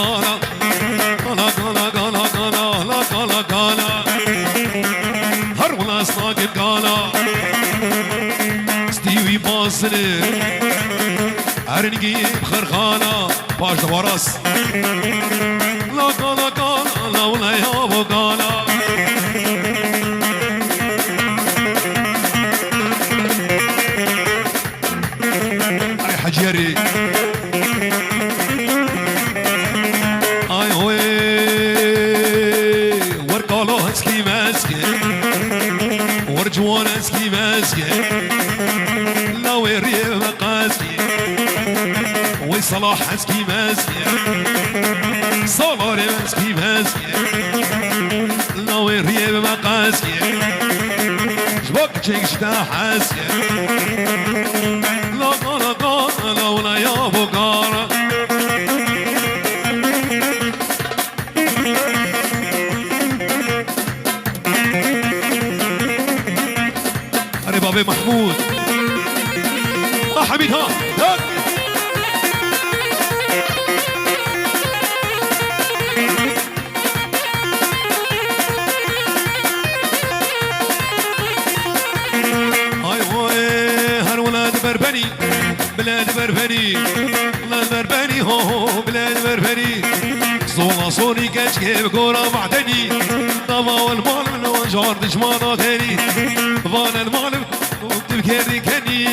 قالا قالا قالا قالا قالا قالا قالا هر ولا ساقط قالا ستيوي باصني عرنقي بخرخانة باش دواراس لا قالا قالا لا ولا يابو قالا علي حجيري اي هوي ورقالو هسكي ماسكي ورجوان هسكي ماسكي لا ويري مقاسكي وصلاح هسكي ماسكي صالوري هسكي ماسكي لا ويري مقاسكي شبك تشتا حاسكي لا قالا قالا ولا يابو قالا أري بابي محمود حميد ها بربني بلاد بربني بلاد بربني هو بلاد بربني صونا صوني كاشكي بكورة معدني طبا والمال من وجار دشمانا ثاني فانا المال تبكيري كني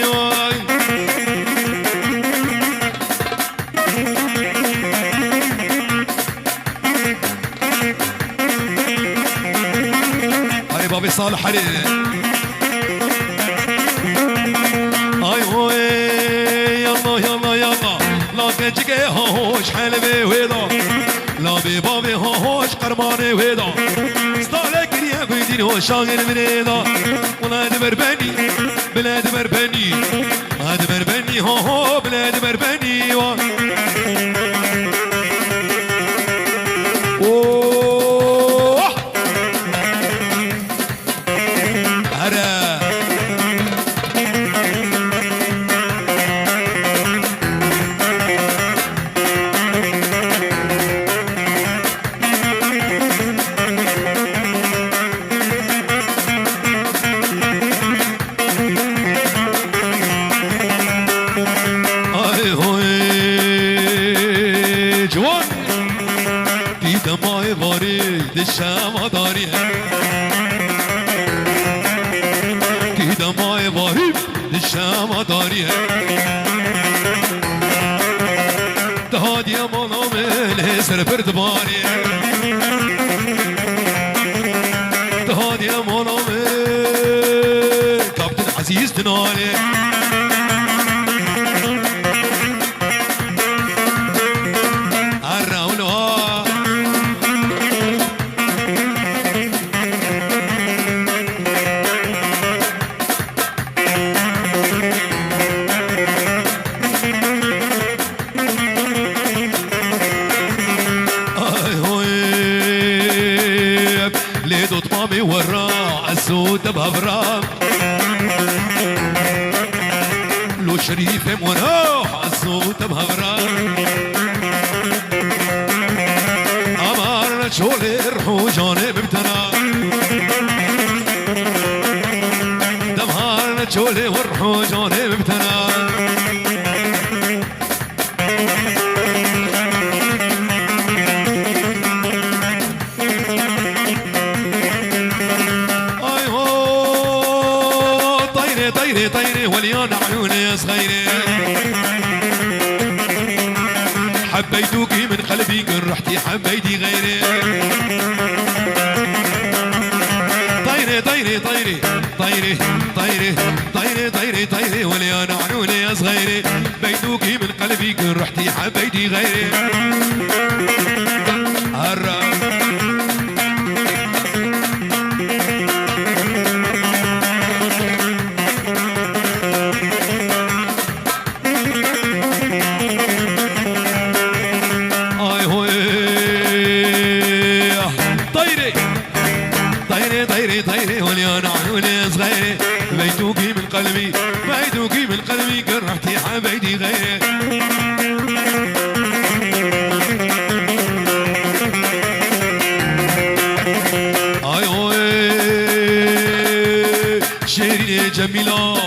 هاي بابي صالح علي جگه هوش حلوه ویدا لابی بابی هوش قرمانه ویدا ستاله کریه کویدین هوش شاگر منیدا ولاد بربنی بلاد بربنی هاد بربنی هو بلاد بربنی و اوه هره دشام داری کی دمای واری دشام داری دهادی مالام سر برد باری دهادی مالام کاپتن عزیز تنالی وراء السود بهبرام لو شريف وراء السود بهبرام أمار شولي رحو جانب بتنا دمهار شولي ورحو جانب بتنا طيري طيري وليان عيوني صغيري حبيتوكي من قلبي كن رحتي حبيتي غيري طيري طيري طيري طيري طيري طيري طيري طيري وليان عيوني صغيري بيتوكي من قلبي كن رحتي حبيتي غيري طيري طيري وليان عيوني صغيري بيتوكي من قلبي بيتوكي من قلبي كرهتي حبيتي غيري جميلة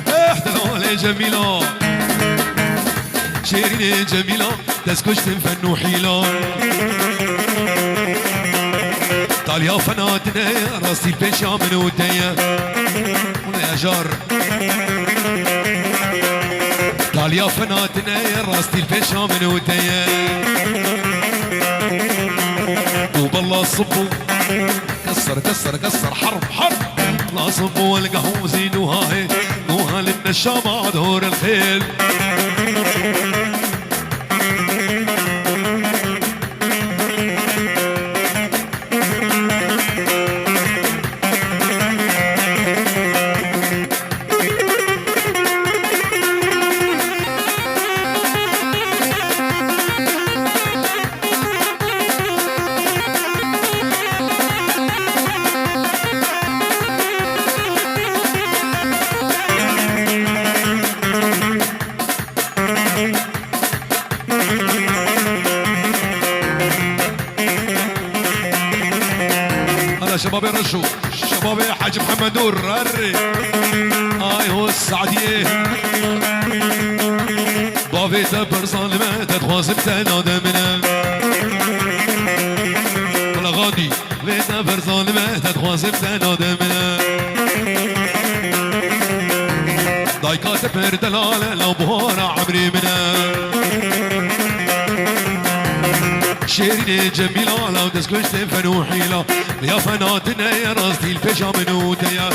احتلال جميلة شيرين جميلة تسكش تنفن وحيلة طاليا فناتنا راسي البيشا من وديا ولا يا جار طاليا فناتنا راسي البيشا من وديا وبالله صبوا كسر كسر كسر حرب حرب لا صبوا والقهوة زينوها هي نوها للنشامة دور الخيل شباب رشو شباب حاج محمد نور الري هاي هو السعديه بافي تبر ظالمه تتخوص بتنادى منه ولا غادي بافي تبر ظالمه تتخوص بتنادى منه ضايقات تبر دلاله لو بهاره عمري منه شيرين جميلة لو تسكش تنفن وحيلة يا فناتنا يا راسي البيشا منوتة يا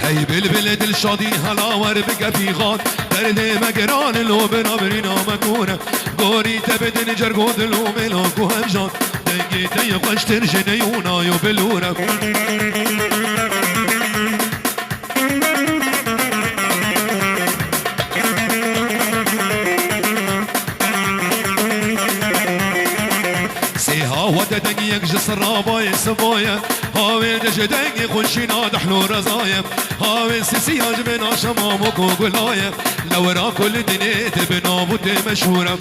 هي بالبلد الشاطين هلا وربك في غاد برد مقران لو بنابرنا مكونة قوري تبدن جرقود لو ملاك وهمجان دقيت يقش ترجن يونا يبلونا سيها وددن يكجس الرابايا سبايا هاوين جدن خشينا دحلو رزايا هاوين سيسي هجمنا شمامك وقلايا لو را كل دنيت بنابوت مشهورة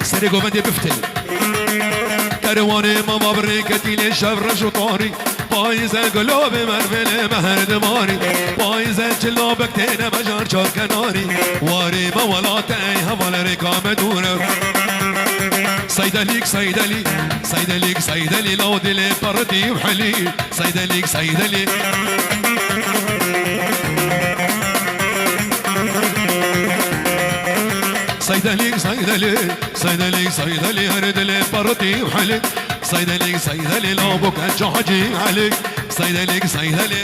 سرقوا مدي بفتل كرواني ماما بريكتي ليش رجو طاري بايزة قلوبي مرفل مهر دماري بايزة جلوبك تينا مجار شار كناري واري مولات ايها مالريكا مدورة صيدليك صيدلي صيدليك صيدلي لو دلي بردي وحلي صيدليك صيدلي صيدليك صيدلي صيدلي صيدلي هرد لي بردي وحلي صيدليك صيدلي لو بك جحجي عليك صيدليك صيدلي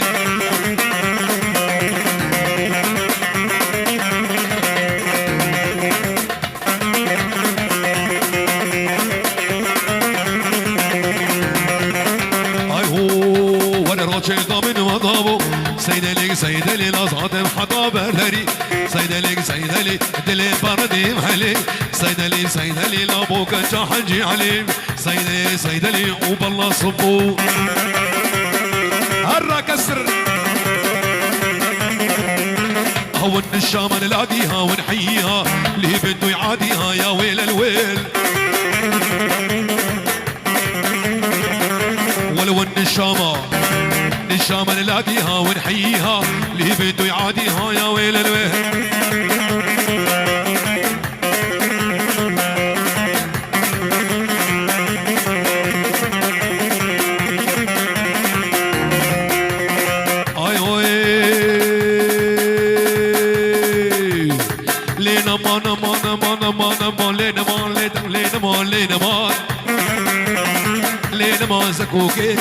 هاي هو وانا روتشي ضامن وضابو صيدليك صيدلي لازعت محطة بردري صيدليك صيدلي دلي بردي محلي صيدلي صيدلي لابوك جحجي علي صيدلي صيدلي وبالله صبو هرا كسر هو النشامة نلاقيها ونحييها اللي بده يعاديها يا ويل الويل ولو النشامة نشامة نلاقيها ونحييها اللي بده يعاديها يا ويل الويل لينا مانا مانا مانا مانا مان لينا مان لينا مان لينا مان لينا مان زكوكي